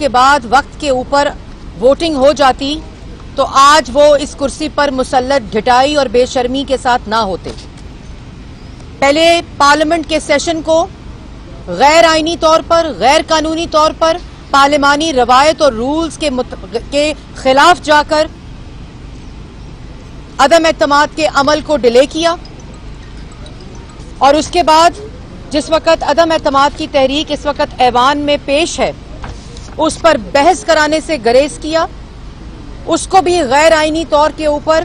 کے بعد وقت کے اوپر ووٹنگ ہو جاتی تو آج وہ اس کرسی پر مسلط ڈھٹائی اور بے شرمی کے ساتھ نہ ہوتے۔ پہلے پارلیمنٹ کے سیشن کو غیر آئینی طور پر، غیر قانونی طور پر، پارلیمانی روایت اور رولز کے خلاف جا کر عدم اعتماد کے عمل کو ڈیلے کیا، اور اس کے بعد جس وقت عدم اعتماد کی تحریک اس وقت ایوان میں پیش ہے اس پر بحث کرانے سے گریز کیا، اس کو بھی غیر آئینی طور کے اوپر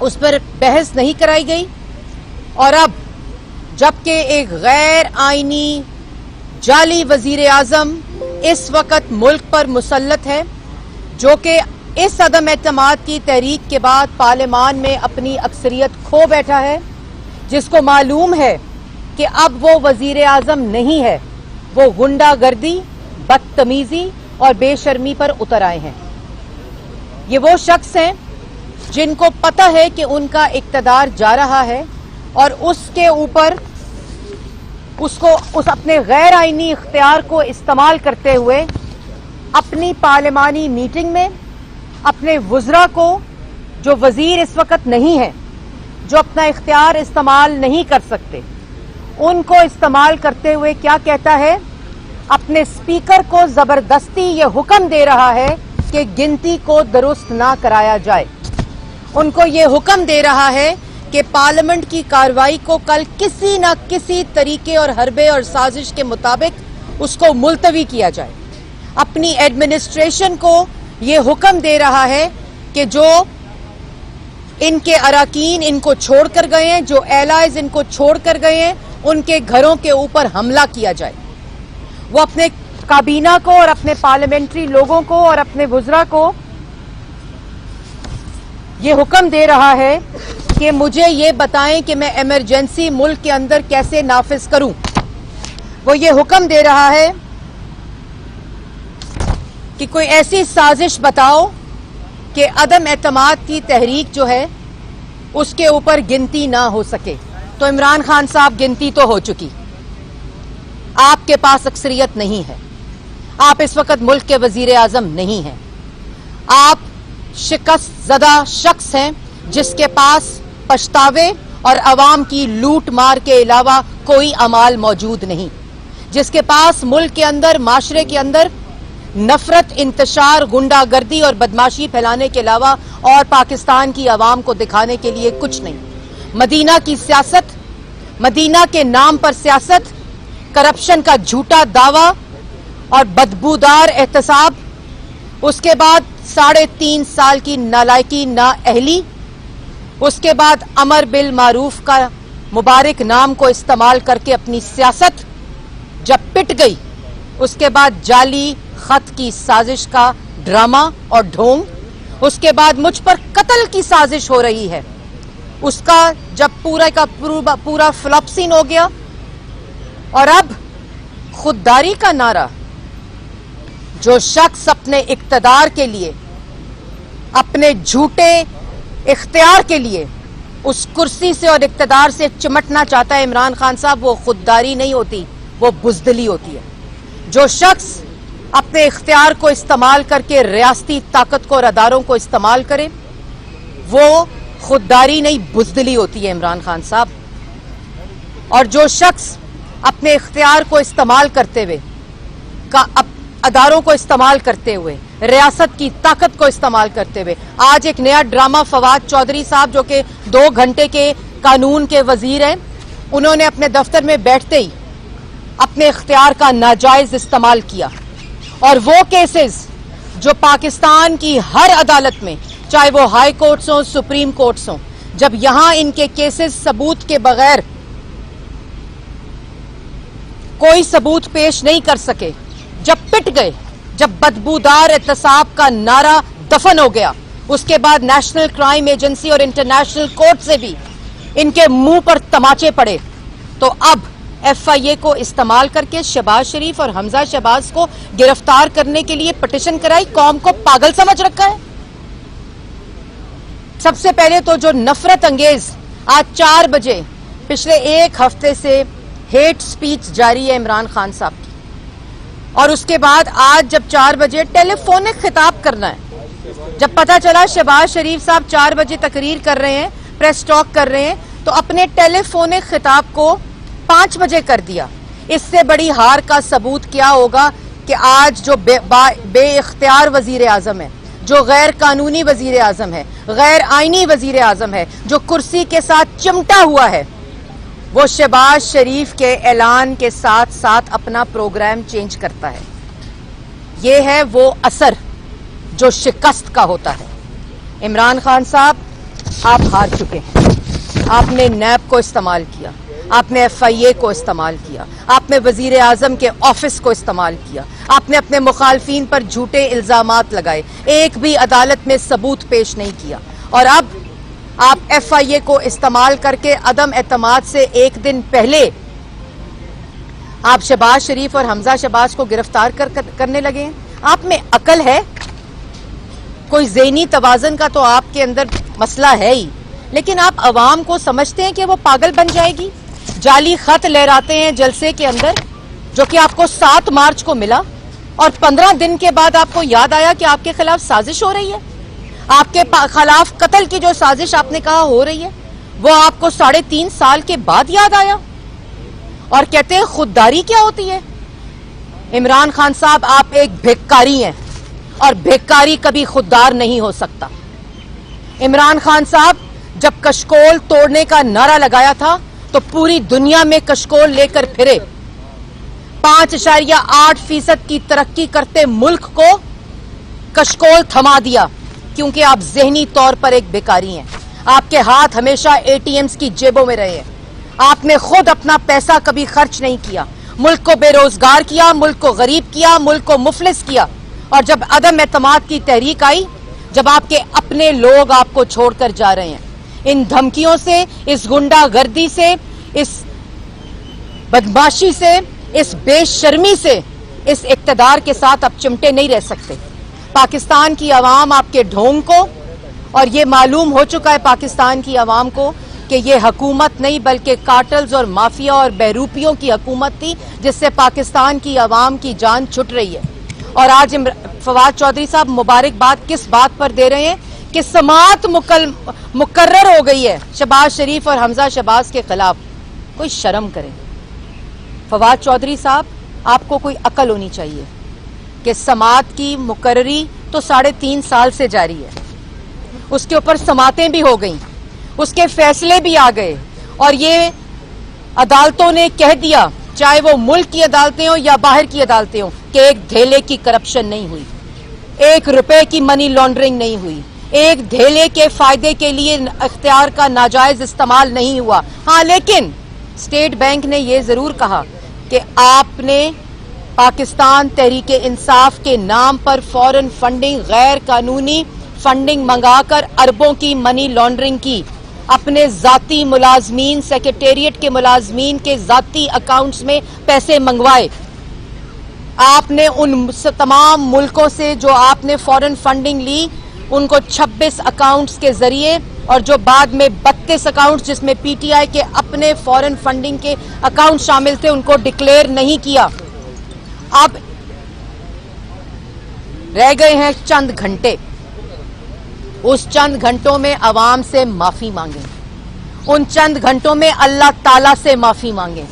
اس پر بحث نہیں کرائی گئی، اور اب جبکہ ایک غیر آئینی جعلی وزیر اعظم اس وقت ملک پر مسلط ہے جو کہ اس عدم اعتماد کی تحریک کے بعد پارلیمان میں اپنی اکثریت کھو بیٹھا ہے، جس کو معلوم ہے کہ اب وہ وزیر اعظم نہیں ہے، وہ غنڈہ گردی، بدتمیزی اور بے شرمی پر اتر آئے ہیں۔ یہ وہ شخص ہیں جن کو پتہ ہے کہ ان کا اقتدار جا رہا ہے، اور اس کے اوپر اس اپنے غیر آئینی اختیار کو استعمال کرتے ہوئے اپنی پارلیمانی میٹنگ میں اپنے وزراء کو، جو وزیر اس وقت نہیں ہیں، جو اپنا اختیار استعمال نہیں کر سکتے، ان کو استعمال کرتے ہوئے کیا کہتا ہے؟ اپنے اسپیکر کو زبردستی یہ حکم دے رہا ہے کہ گنتی کو درست نہ کرایا جائے، ان کو یہ حکم دے رہا ہے کہ پارلیمنٹ کی کارروائی کو کل کسی نہ کسی طریقے اور حربے اور سازش کے مطابق اس کو ملتوی کیا جائے، اپنی ایڈمنسٹریشن کو یہ حکم دے رہا ہے کہ جو ان کے اراکین ان کو چھوڑ کر گئے ہیں، جو ایلائز ان کو چھوڑ کر گئے ہیں، ان کے گھروں کے اوپر حملہ کیا جائے۔ وہ اپنے کابینہ کو اور اپنے پارلیمنٹری لوگوں کو اور اپنے وزراء کو یہ حکم دے رہا ہے کہ مجھے یہ بتائیں کہ میں ایمرجنسی ملک کے اندر کیسے نافذ کروں۔ وہ یہ حکم دے رہا ہے کہ کوئی ایسی سازش بتاؤ کہ عدم اعتماد کی تحریک جو ہے اس کے اوپر گنتی نہ ہو سکے۔ تو عمران خان صاحب، گنتی تو ہو چکی، آپ کے پاس اکثریت نہیں ہے، آپ اس وقت ملک کے وزیر اعظم نہیں ہیں، آپ شکست زدہ شخص ہیں جس کے پاس پچھتاوے اور عوام کی لوٹ مار کے علاوہ کوئی اعمال موجود نہیں، جس کے پاس ملک کے اندر، معاشرے کے اندر نفرت، انتشار، غنڈہ گردی اور بدماشی پھیلانے کے علاوہ اور پاکستان کی عوام کو دکھانے کے لیے کچھ نہیں۔ مدینہ کی سیاست، مدینہ کے نام پر سیاست، کرپشن کا جھوٹا دعویٰ اور بدبودار احتساب، اس کے بعد 3.5 سال کی نالائکی، نااہلی، اس کے بعد امر بالمعروف کا مبارک نام کو استعمال کر کے اپنی سیاست جب پٹ گئی، اس کے بعد جعلی خط کی سازش کا ڈرامہ اور ڈھونگ، اس کے بعد مجھ پر قتل کی سازش ہو رہی ہے، اس کا جب پورا فلپ سین ہو گیا، اور اب خودداری کا نعرہ، جو شخص اپنے اقتدار کے لیے، اپنے جھوٹے اختیار کے لیے اس کرسی سے اور اقتدار سے چمٹنا چاہتا ہے عمران خان صاحب، وہ خودداری نہیں ہوتی، وہ بزدلی ہوتی ہے۔ جو شخص اپنے اختیار کو استعمال کر کے ریاستی طاقت کو اور اداروں کو استعمال کرے، وہ خودداری نہیں، بزدلی ہوتی ہے عمران خان صاحب۔ اور جو شخص اپنے اختیار کو استعمال کرتے ہوئے، اداروں کو استعمال کرتے ہوئے، ریاست کی طاقت کو استعمال کرتے ہوئے، آج ایک نیا ڈرامہ فواد چودھری صاحب جو کہ 2 گھنٹے کے قانون کے وزیر ہیں، انہوں نے اپنے دفتر میں بیٹھتے ہی اپنے اختیار کا ناجائز استعمال کیا، اور وہ کیسز جو پاکستان کی ہر عدالت میں، چاہے وہ ہائی کورٹس ہوں، سپریم کورٹس ہوں، جب یہاں ان کے کیسز ثبوت کے بغیر کوئی ثبوت پیش نہیں کر سکے، جب پٹ گئے، جب بدبودار احتساب کا نعرہ دفن ہو گیا، اس کے بعد نیشنل کرائم ایجنسی اور انٹرنیشنل کورٹ سے بھی ان کے منہ پر تماچے پڑے، تو اب ایف آئی اے کو استعمال کر کے شہباز شریف اور حمزہ شہباز کو گرفتار کرنے کے لیے پٹیشن کرائی۔ قوم کو پاگل سمجھ رکھا ہے۔ سب سے پہلے تو جو نفرت انگیز آج 4 بجے پچھلے 1 ہفتے سے ہیٹ سپیچ جاری ہے عمران خان صاحب کی، اور اس کے بعد آج جب 4 بجے ٹیلی فونک خطاب کرنا ہے، جب پتا چلا شہباز شریف صاحب 4 بجے تقریر کر رہے ہیں، پریس ٹاک کر رہے ہیں، تو اپنے ٹیلی فونک خطاب کو 5 بجے کر دیا۔ اس سے بڑی ہار کا ثبوت کیا ہوگا کہ آج جو بے اختیار وزیر اعظم ہے، جو غیر قانونی وزیر اعظم ہے، غیر آئینی وزیر اعظم ہے، جو کرسی کے ساتھ چمٹا ہوا ہے، وہ شہباز شریف کے اعلان کے ساتھ ساتھ اپنا پروگرام چینج کرتا ہے۔ یہ ہے وہ اثر جو شکست کا ہوتا ہے۔ عمران خان صاحب، آپ ہار چکے ہیں۔ آپ نے نیب کو استعمال کیا، آپ نے FIA کو استعمال کیا، آپ نے وزیر اعظم کے آفس کو استعمال کیا، آپ نے اپنے مخالفین پر جھوٹے الزامات لگائے، ایک بھی عدالت میں ثبوت پیش نہیں کیا، اور اب آپ FIA کو استعمال کر کے عدم اعتماد سے ایک دن پہلے آپ شہباز شریف اور حمزہ شہباز کو گرفتار کرنے لگے ہیں۔ آپ میں عقل ہے؟ کوئی ذہنی توازن کا تو آپ کے اندر مسئلہ ہے ہی، لیکن آپ عوام کو سمجھتے ہیں کہ وہ پاگل بن جائے گی؟ جعلی خط لہراتے ہیں جلسے کے اندر، جو کہ آپ کو 7 مارچ کو ملا، اور 15 دن کے بعد آپ کو یاد آیا کہ آپ کے خلاف سازش ہو رہی ہے۔ آپ کے خلاف قتل کی جو سازش آپ نے کہا ہو رہی ہے، وہ آپ کو 3.5 سال کے بعد یاد آیا، اور کہتے ہیں خودداری کیا ہوتی ہے؟ عمران خان صاحب، آپ ایک بھکاری ہیں، اور بھکاری کبھی خوددار نہیں ہو سکتا۔ عمران خان صاحب، جب کشکول توڑنے کا نعرہ لگایا تھا تو پوری دنیا میں کشکول لے کر پھرے۔ 5.8% کی ترقی کرتے ملک کو کشکول تھما دیا، کیونکہ آپ ذہنی طور پر ایک بیکاری ہیں۔ آپ کے ہاتھ ہمیشہ ATMs کی جیبوں میں رہے ہیں۔ آپ نے خود اپنا پیسہ کبھی خرچ نہیں کیا، ملک کو بے روزگار کیا، ملک کو غریب کیا، ملک کو مفلس کیا، اور جب عدم اعتماد کی تحریک آئی، جب آپ کے اپنے لوگ آپ کو چھوڑ کر جا رہے ہیں، ان دھمکیوں سے، اس گنڈا گردی سے، اس بدماشی سے، اس بے شرمی سے، اس اقتدار کے ساتھ آپ چمٹے نہیں رہ سکتے۔ پاکستان کی عوام آپ کے ڈھونگ کو، اور یہ معلوم ہو چکا ہے پاکستان کی عوام کو کہ یہ حکومت نہیں بلکہ کارٹلز اور مافیا اور بہروپیوں کی حکومت تھی، جس سے پاکستان کی عوام کی جان چھٹ رہی ہے۔ اور آج فواد چودھری صاحب مبارکباد کس بات پر دے رہے ہیں کہ سماعت مقرر ہو گئی ہے شہباز شریف اور حمزہ شہباز کے خلاف۔ کوئی شرم کریں فواد چودھری صاحب، آپ کو کوئی عقل ہونی چاہیے کہ سماعت کی مقرری تو 3.5 سال سے جاری ہے، اس کے اوپر سماعتیں بھی ہو گئیں، اس کے فیصلے بھی آ گئے، اور یہ عدالتوں نے کہہ دیا، چاہے وہ ملک کی عدالتیں ہوں یا باہر کی عدالتیں ہوں، کہ ایک دھیلے کی کرپشن نہیں ہوئی، 1 روپے کی منی لانڈرنگ نہیں ہوئی، ایک دھیلے کے فائدے کے لیے اختیار کا ناجائز استعمال نہیں ہوا۔ ہاں، لیکن اسٹیٹ بینک نے یہ ضرور کہا کہ آپ نے پاکستان تحریک انصاف کے نام پر فورن فنڈنگ، غیر قانونی فنڈنگ منگا کر اربوں کی منی لانڈرنگ کی، اپنے ذاتی ملازمین، سیکریٹریٹ کے ملازمین کے ذاتی اکاؤنٹس میں پیسے منگوائے۔ آپ نے ان تمام ملکوں سے جو آپ نے فورن فنڈنگ لی، ان کو 26 اکاؤنٹس کے ذریعے، اور جو بعد میں 32 اکاؤنٹس جس میں PTI کے اپنے فورن فنڈنگ کے اکاؤنٹ شامل تھے، ان کو ڈکلیئر نہیں کیا۔ اب رہ گئے ہیں چند گھنٹے، اس چند گھنٹوں میں عوام سے معافی مانگیں، ان چند گھنٹوں میں اللہ تعالیٰ سے معافی مانگیں،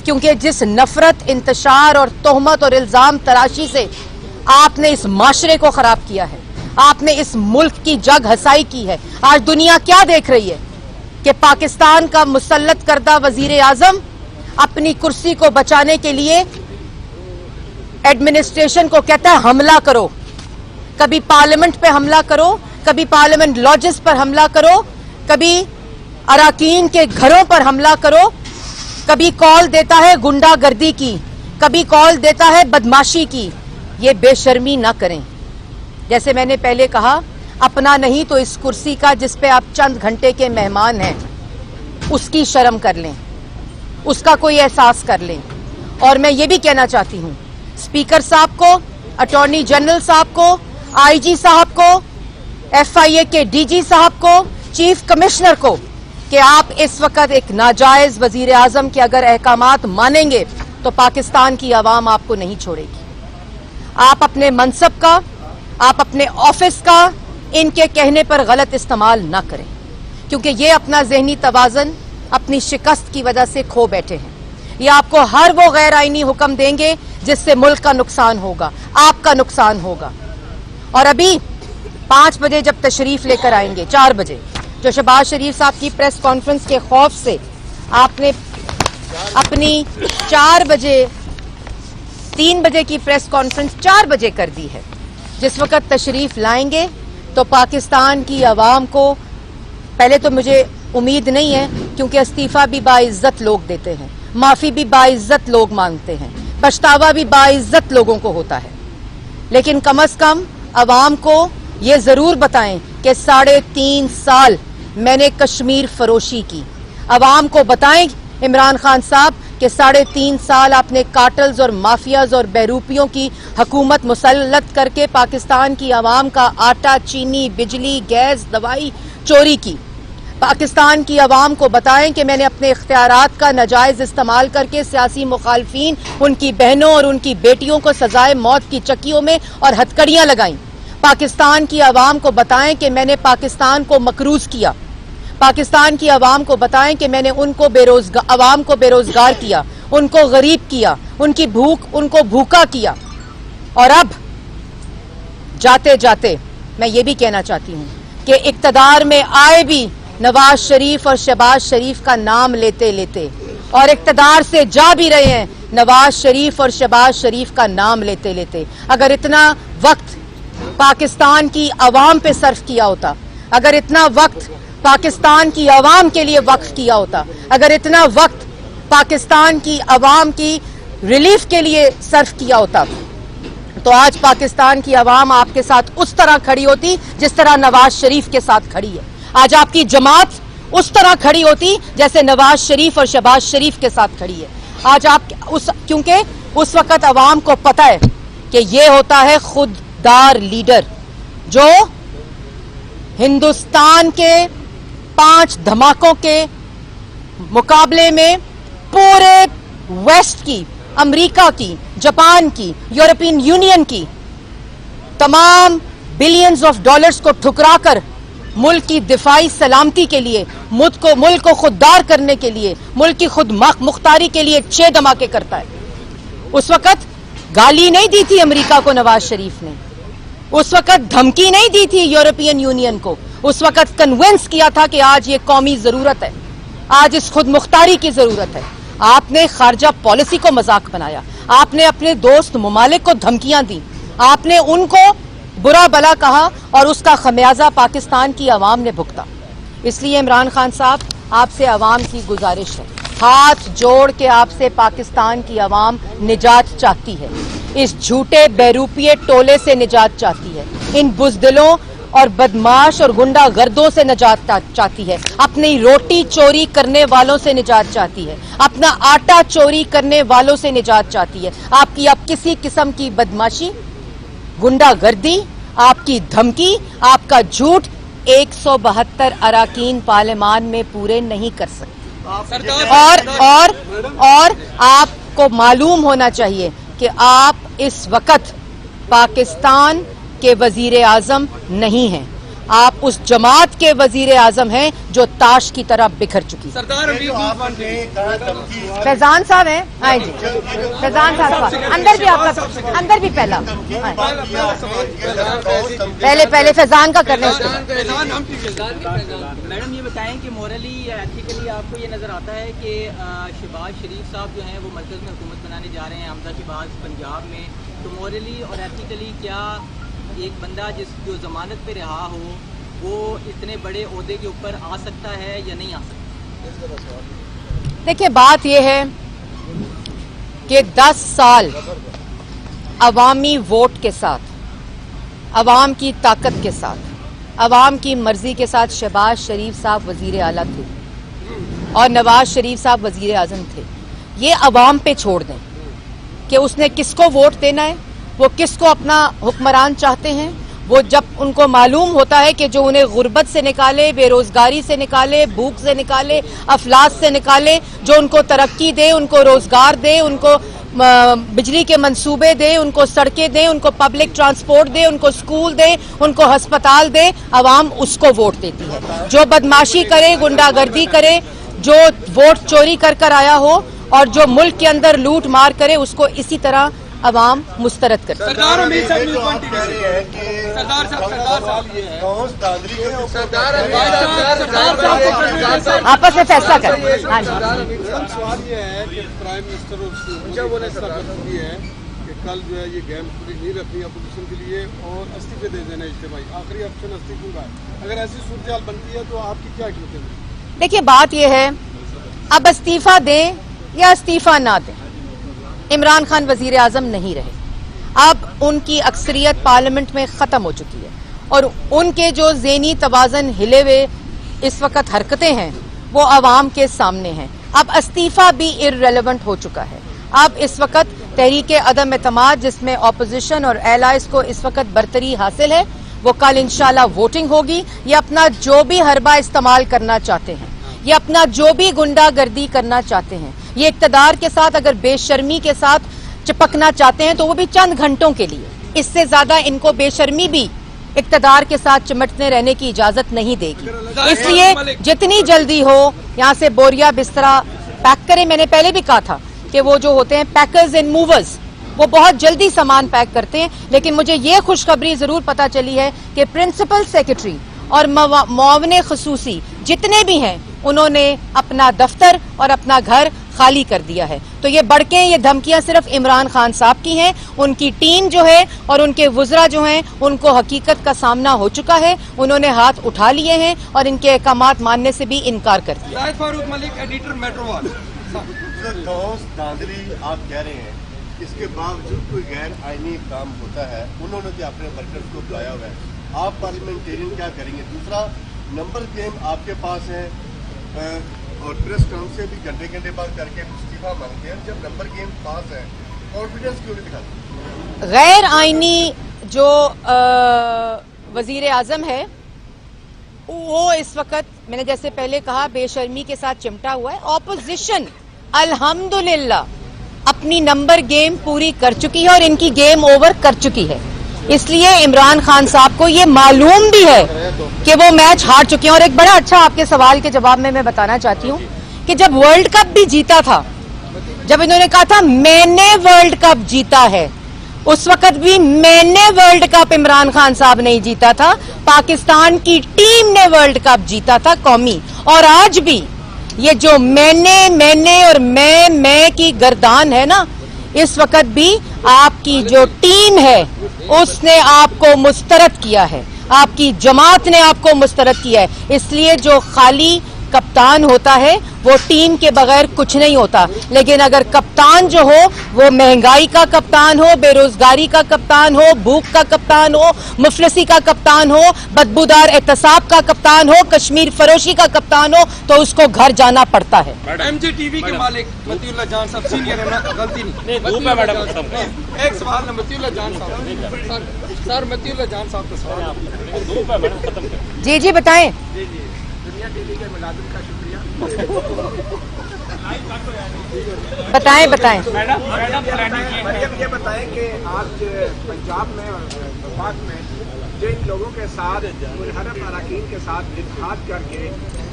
کیونکہ جس نفرت، انتشار اور تہمت اور الزام تراشی سے آپ نے اس معاشرے کو خراب کیا ہے، آپ نے اس ملک کی جگ ہسائی کی ہے۔ آج دنیا کیا دیکھ رہی ہے کہ پاکستان کا مسلط کردہ وزیر اعظم اپنی کرسی کو بچانے کے لیے ایڈمنسٹریشن کو کہتا ہے حملہ کرو، کبھی پارلیمنٹ پہ حملہ کرو، کبھی پارلیمنٹ لاجز پر حملہ کرو، کبھی اراکین کے گھروں پر حملہ کرو، کبھی کال دیتا ہے گنڈا گردی کی، کبھی کال دیتا ہے بدماشی کی۔ یہ بے شرمی نہ کریں۔ جیسے میں نے پہلے کہا، اپنا نہیں تو اس کرسی کا جس پہ آپ چند گھنٹے کے مہمان ہیں، اس کی شرم کر لیں، اس کا کوئی احساس کر لیں۔ اور میں یہ بھی کہنا چاہتی ہوں اسپیکر صاحب کو، اٹارنی جنرل صاحب کو، IG صاحب کو، FIA کے DG صاحب کو، چیف کمشنر کو، کہ آپ اس وقت ایک ناجائز وزیر اعظم کے اگر احکامات مانیں گے تو پاکستان کی عوام آپ کو نہیں چھوڑے گی۔ आप अपने मनसब का, आप अपने ऑफिस का इनके कहने पर गलत इस्तेमाल ना करें, क्योंकि ये अपना जहनी तवाज़न अपनी शिकस्त की वजह से खो बैठे हैं। ये आपको हर वो गैर आईनी हुक्म देंगे जिससे मुल्क का नुकसान होगा, आपका नुकसान होगा। और अभी 5 बजे जब तशरीफ लेकर आएंगे, 4 बजे, जो शहबाज शरीफ साहब की प्रेस कॉन्फ्रेंस के खौफ से आपने अपनी 4 बजे 3 बजे की प्रेस कॉन्फ्रेंस 4 बजे कर दी है। जिस वक्त तशरीफ लाएंगे तो पाकिस्तान की आवाम को, पहले तो मुझे उम्मीद नहीं है क्योंकि इस्तीफा भी बाइज्जत लोग देते हैं, माफी भी बाइज्जत लोग मांगते हैं, पछतावा भी बाइज्जत लोगों को होता है, लेकिन कम से कम आवाम को ये जरूर बताएं कि 3.5 साल मैंने कश्मीर फरोशी की। आवाम को बताएं इमरान खान साहब कि 3.5 साल आपने कार्टल्स और माफियाज और बहरूपियों की हुकूमत मुसल्लत करके पाकिस्तान की आवाम का आटा, चीनी, बिजली, गैस, दवाई चोरी की। पाकिस्तान की आवाम को बताएं कि मैंने अपने इख्तियारात का नाजायज इस्तेमाल करके सियासी मुखालफीन, उनकी बहनों और उनकी बेटियों को सजाए मौत की चक्कियों में और हथकड़ियां लगाईं। पाकिस्तान की आवाम को बताएं कि मैंने पाकिस्तान को मकरूज किया। पाकिस्तान की आवाम को बताएं कि मैंने आवाम को बेरोजगार किया, उनको गरीब किया, उनको भूखा किया। और अब जाते जाते मैं ये भी कहना चाहती हूं कि इक्तदार में आए भी नवाज शरीफ और शहबाज शरीफ का नाम लेते लेते, और इक्तदार से जा भी रहे हैं नवाज शरीफ और शहबाज शरीफ का नाम लेते लेते। अगर इतना वक्त पाकिस्तान की आवाम पे सर्फ किया होता, अगर इतना वक्त पाकिस्तान की आवाम के लिए वक्फ किया होता, अगर इतना वक्त पाकिस्तान की आवाम की रिलीफ के लिए सर्फ किया होता, तो आज पाकिस्तान की आवाम आपके साथ उस तरह खड़ी होती जिस तरह नवाज शरीफ के साथ खड़ी है। आज आपकी जमात उस तरह खड़ी होती जैसे नवाज शरीफ और शहबाज शरीफ के साथ खड़ी है। आज आप क्योंकि उस वक्त आवाम को पता है कि ये होता है खुददार लीडर जो हिंदुस्तान के 5 धमाकों के मुकाबले में पूरे वेस्ट की, अमेरिका की, जापान की, यूरोपियन यूनियन की तमाम बिलियंस ऑफ डॉलर्स को ठुकराकर मुल्क की दिफाई सलामती के लिए, मुल्क को खुददार करने के लिए, मुल्क की खुद मुख्तारी के लिए 6 धमाके करता है। उस वक्त गाली नहीं दी थी अमेरिका को नवाज शरीफ ने, उस वक्त धमकी नहीं दी थी यूरोपियन यूनियन को, उस वक्त कन्विंस किया था कि आज ये कौमी जरूरत है, आज इस खुद मुख्तारी की जरूरत है। आपने खारजा पॉलिसी को मजाक बनाया, आपने अपने दोस्त ममालिक को धमकियां दी, आपने उनको बुरा भला कहा और उसका खमियाजा पाकिस्तान की आवाम ने भुगता। इसलिए इमरान खान साहब, आपसे आवाम की गुजारिश है, हाथ जोड़ के आपसे पाकिस्तान की आवाम निजात चाहती है, इस झूठे बहरूपिये टोले से निजात चाहती है, इन बुज़दिलों और बदमाश और गुंडा गर्दों से निजात चाहती है, अपनी रोटी चोरी करने वालों से निजात चाहती है, अपना आटा चोरी करने वालों से निजात चाहती है। आपकी अब किसी किस्म की बदमाशी, गुंडागर्दी, आपकी धमकी, आपका झूठ 172 अराकीन पार्लियामान में पूरे नहीं कर सकते। और आपको मालूम होना चाहिए कि आप इस वक्त पाकिस्तान के वजीर आजम नहीं हैं, आप उस जमात के वजीर आजम हैं जो ताश की तरह बिखर चुकी है। फैजान साहब हैं, हाँ जी, फैजान साहब अंदर भी, आपका अंदर भी पहले फैजान का करने। मैडम ये बताएं कि मोरली या एथिकली आपको ये नजर आता है कि शहबाज शरीफ साहब जो हैं वो मरकज में हुकूमत बनाने जा रहे हैं हमजा के बाद पंजाब में, तो मोरली और एथिकली क्या एक बंदा जो जमानत पे रहा हो वो इतने बड़े ओहदे के ऊपर आ सकता है या नहीं आ सकता? देखिए, बात यह है कि 10 साल अवामी वोट के साथ, अवाम की ताकत के साथ, अवाम की मर्जी के साथ शहबाज शरीफ साहब वजीर आला थे और नवाज शरीफ साहब वजीर आजम थे। ये अवाम पे छोड़ दें कि उसने किसको वोट देना है, वो किसको अपना हुक्मरान चाहते हैं। वो जब उनको मालूम होता है कि जो उन्हें गुर्बत से निकाले, बेरोजगारी से निकाले, भूख से निकाले, अफलास से निकाले, जो उनको तरक्की दे, उनको रोजगार दे, उनको बिजली के मंसूबे दे, उनको सड़कें दें, उनको पब्लिक ट्रांसपोर्ट दे, उनको स्कूल दे, उनको अस्पताल दे, आवाम उसको वोट देती है। जो बदमाशी करे, गुंडागर्दी करे, जो वोट चोरी कर कर आया हो और जो मुल्क के अंदर लूट मार करे, उसको इसी तरह अवाम मुस्तरद करती है। आपस में फैसला करें। हाँ जी, सवाल ये है कि प्राइम मिनिस्टर है कि कल जो है ये गेम पूरी नहीं रखनी अपोजिशन के लिए और इस्तीफे दे देना इज्तिमाई, आखिरी ऑप्शन इस्तीफे का। अगर ऐसी सूरत बनती है तो आपकी क्या कीमत है? देखिए बात यह है, अब इस्तीफा दें या इस्तीफा ना दें, इमरान खान वजीर आजम नहीं रहे। अब उनकी अक्सरियत पार्लियामेंट में ख़त्म हो चुकी है और उनके जो ज़ेनी तवाज़न हिले हुए इस वक्त हरकतें हैं वो आवाम के सामने हैं। अब इस्तीफा भी इर्रेलेवेंट हो चुका है। अब इस वक्त तहरीक अदम एतमाद, जिसमें अपोजिशन और एलाइज को इस वक्त बरतरी हासिल है, वो कल इंशाल्लाह वोटिंग होगी। ये अपना जो भी हरबा इस्तेमाल करना चाहते हैं, ये अपना जो भी गुंडागर्दी करना चाहते हैं, ये इक्तदार के साथ अगर बेशर्मी के साथ चिपकना चाहते हैं तो वो भी चंद घंटों के लिए। इससे ज्यादा इनको बेशर्मी भी इक्तदार के साथ चिमटते रहने की इजाजत नहीं देगी। इसलिए जितनी जल्दी हो यहाँ से बोरिया बिस्तरा पैक करें। मैंने पहले भी कहा था कि वो जो होते हैं पैकर्स एंड मूवर्स, वो बहुत जल्दी सामान पैक करते हैं। लेकिन मुझे ये खुशखबरी जरूर पता चली है कि प्रिंसिपल सेक्रेटरी और मुआवने खसूसी जितने भी हैं, उन्होंने अपना दफ्तर और अपना घर खाली कर दिया है। तो ये बड़के, ये धमकियां सिर्फ इमरान खान साहब की हैं। उनकी टीम जो है और उनके वुज़रा जो हैं, उनको हकीकत का सामना हो चुका है। उन्होंने हाथ उठा लिए हैं और इनके अहकामात मानने से भी इनकार कर दिया। फारूक मलिक, एडिटर मेट्रोवाल। धांधली आप कह रहे हैं, इसके बावजूद कोई गैर आईनी काम होता है, उन्होंने भी अपने वर्कर्स को बुलाया हुआ है, आप पार्लियामेंटेरियन क्या करेंगे? दूसरा नंबर गेम आपके पास है और प्रेस काउंसिल से भी घंटे घंटे बाद करके इस्तीफा मांगते हैं। जब नंबर गेम पास है, कॉन्फिडेंस क्यों नहीं दिखाते? गैर आईनी जो वजीर आजम है वो इस वक्त, मैंने जैसे पहले कहा, बेशर्मी के साथ चिमटा हुआ है। ऑपोजिशन अल्हम्दुलिल्लाह अपनी नंबर गेम पूरी कर चुकी है और इनकी गेम ओवर कर चुकी है। इसलिए इमरान खान साहब को ये मालूम भी है कि वो मैच हार चुके हैं। और एक बड़ा अच्छा आपके सवाल के जवाब में मैं बताना चाहती हूँ कि जब वर्ल्ड कप भी जीता था, जब इन्होंने कहा था मैंने वर्ल्ड कप जीता है, उस वक्त भी मैंने वर्ल्ड कप इमरान खान साहब नहीं जीता था, पाकिस्तान की टीम ने वर्ल्ड कप जीता था कौमी। और आज भी ये जो मैंने और मैं की गर्दान है ना, इस वक्त भी आपकी जो टीम है उसने आपको मुस्तरद किया है, आपकी जमात ने आपको मुस्तरद किया है। इसलिए जो खाली कप्तान होता है वो टीम के बगैर कुछ नहीं होता। लेकिन अगर कप्तान जो हो वो महंगाई का कप्तान हो, बेरोजगारी का कप्तान हो, भूख का कप्तान हो, मुफलिसी का कप्तान हो, बदबूदार एहतसाब का कप्तान हो, कश्मीर फरोशी का कप्तान हो, तो उसको घर जाना पड़ता है। एमजे टीवी के मालिक मतीउल्लाह जान साहब, सीनियर है ना, गलती नहीं। एक सवाल है मतीउल्लाह जान साहब, सर मतीउल्लाह जान साहब का सवाल। जी जी बताएं। दुनिया टीवी के मुलाजिम का शुक्रिया। बताएं। मरियम ये बताएं कि आज पंजाब में और वफाक में जिन लोगों के साथ मुनहरफ अरकान के साथ इत्तेहाद करके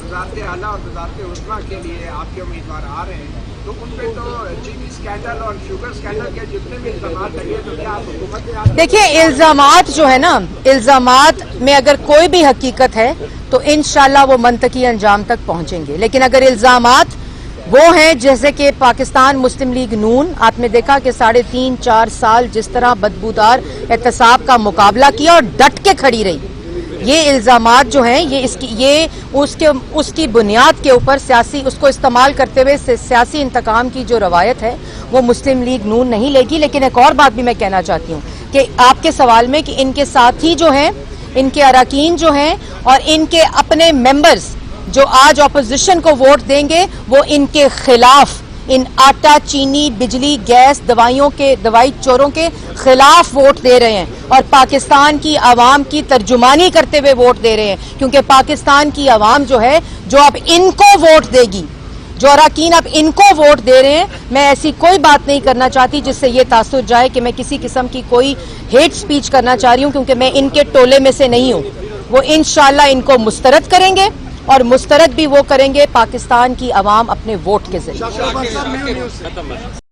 वज़ारत आला और वज़ारत उज़्मा के लिए आपके उम्मीदवार आ रहे हैं, तो उन पे तो चीनी स्कैंडल और शुगर स्कैंडल के जितने भी इल्ज़ामात लगे, तो क्या आप हुकूमत? देखिए, इल्ज़ामात जो है ना, इल्ज़ामात में अगर कोई भी हकीकत है तो इंशाल्लाह वो मंतकी अंजाम तक पहुंचेंगे। लेकिन अगर इल्ज़ामात वो हैं जैसे कि पाकिस्तान मुस्लिम लीग नून, आपने देखा कि 3.5-4 साल जिस तरह बदबूदार एहतसाब का मुकाबला किया और डट के खड़ी रही, ये इल्ज़ामात जो हैं ये उसकी बुनियाद के ऊपर सियासी, उसको इस्तेमाल करते हुए सियासी इंतकाम की जो रवायत है वो मुस्लिम लीग नून नहीं लेगी। लेकिन एक और बात भी मैं कहना चाहती हूँ कि आपके सवाल में कि इनके साथी जो हैं, इनके अरकान जो हैं और इनके अपने मेंबर्स जो आज अपोजिशन को वोट देंगे, वो इनके खिलाफ, इन आटा, चीनी, बिजली, गैस, दवाई चोरों के खिलाफ वोट दे रहे हैं और पाकिस्तान की आवाम की तर्जुमानी करते हुए वोट दे रहे हैं। क्योंकि पाकिस्तान की आवाम जो है, जो अब इनको वोट देगी, جو اراکین اب ان کو ووٹ دے رہے ہیں، میں ایسی کوئی بات نہیں کرنا چاہتی جس سے یہ تاثر جائے کہ میں کسی قسم کی کوئی ہیٹ سپیچ کرنا چاہ رہی ہوں، کیونکہ میں ان کے ٹولے میں سے نہیں ہوں. وہ انشاءاللہ ان کو مسترد کریں گے، اور مسترد بھی وہ کریں گے پاکستان کی عوام اپنے ووٹ کے ذریعے.